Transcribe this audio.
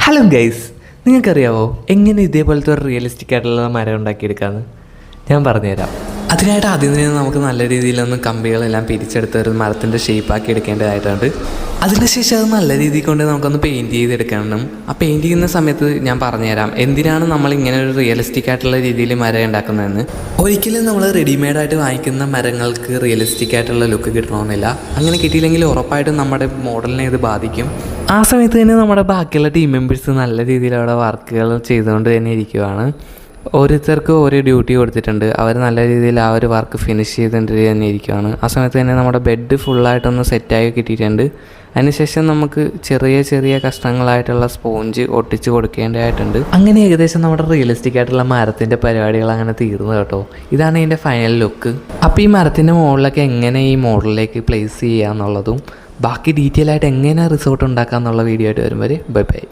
Hello guys, നിങ്ങൾക്കറിയാവോ എങ്ങനെ ഇതേപോലത്തെ ഒരു റിയലിസ്റ്റിക് ആയിട്ടുള്ള മരം ഉണ്ടാക്കിയെടുക്കാമെന്ന്? ഞാൻ പറഞ്ഞുതരാം. അതിനായിട്ട് ആദ്യം തന്നെ നമുക്ക് നല്ല രീതിയിലൊന്ന് കമ്പികളെല്ലാം പിരിച്ചെടുത്ത് ഒരു മരത്തിൻ്റെ ഷേപ്പാക്കി എടുക്കേണ്ടതായിട്ടുണ്ട്. അതിനുശേഷം അത് നല്ല രീതിയിൽ കൊണ്ട് നമുക്കൊന്ന് പെയിൻറ്റ് ചെയ്തെടുക്കണം. ആ പെയിൻറ്റ് ചെയ്യുന്ന സമയത്ത് ഞാൻ പറഞ്ഞുതരാം എന്തിനാണ് നമ്മൾ ഇങ്ങനെ ഒരു റിയലിസ്റ്റിക് ആയിട്ടുള്ള രീതിയിൽ മരം ഉണ്ടാക്കുന്നതെന്ന്. ഒരിക്കലും നമ്മൾ റെഡിമെയ്ഡായിട്ട് വാങ്ങിക്കുന്ന മരങ്ങൾക്ക് റിയലിസ്റ്റിക് ആയിട്ടുള്ള ലുക്ക് കിട്ടണമെന്നില്ല. അങ്ങനെ കിട്ടിയില്ലെങ്കിൽ ഉറപ്പായിട്ടും നമ്മുടെ മോഡലിനെ ഇത് ബാധിക്കും. ആ സമയത്ത് തന്നെ നമ്മുടെ ബാക്കിയുള്ള ടീം മെമ്പേഴ്സ് നല്ല രീതിയിൽ അവിടെ വർക്കുകൾ ചെയ്തുകൊണ്ട് തന്നെ ഇരിക്കുകയാണ്. ഓരോരുത്തർക്കും ഓരോ ഡ്യൂട്ടി കൊടുത്തിട്ടുണ്ട്. അവർ നല്ല രീതിയിൽ ആ ഒരു വർക്ക് ഫിനിഷ് ചെയ്തുകൊണ്ട് തന്നെ ഇരിക്കുകയാണ്. ആ സമയത്ത് തന്നെ നമ്മുടെ ബെഡ് ഫുള്ളായിട്ടൊന്ന് സെറ്റായി കിട്ടിയിട്ടുണ്ട്. അതിനുശേഷം നമുക്ക് ചെറിയ ചെറിയ കഷ്ണങ്ങളായിട്ടുള്ള സ്പോഞ്ച് ഒട്ടിച്ച് കൊടുക്കേണ്ടതായിട്ടുണ്ട്. അങ്ങനെ ഏകദേശം നമ്മുടെ റിയലിസ്റ്റിക് ആയിട്ടുള്ള മരത്തിൻ്റെ പരിപാടികൾ അങ്ങനെ തീർന്നു കേട്ടോ. ഇതാണ് ഇതിൻ്റെ ഫൈനൽ ലുക്ക്. അപ്പോൾ ഈ മരത്തിൻ്റെ മുകളിലൊക്കെ എങ്ങനെ ഈ മോഡലിലേക്ക് പ്ലേസ് ചെയ്യുക എന്നുള്ളതും ബാക്കി ഡീറ്റെയിൽ ആയിട്ട് എങ്ങനെ റിസോർട്ട് ഉണ്ടാക്കുക എന്നുള്ള വീഡിയോ ആയിട്ട് വരും വരെ ബൈ ബൈ.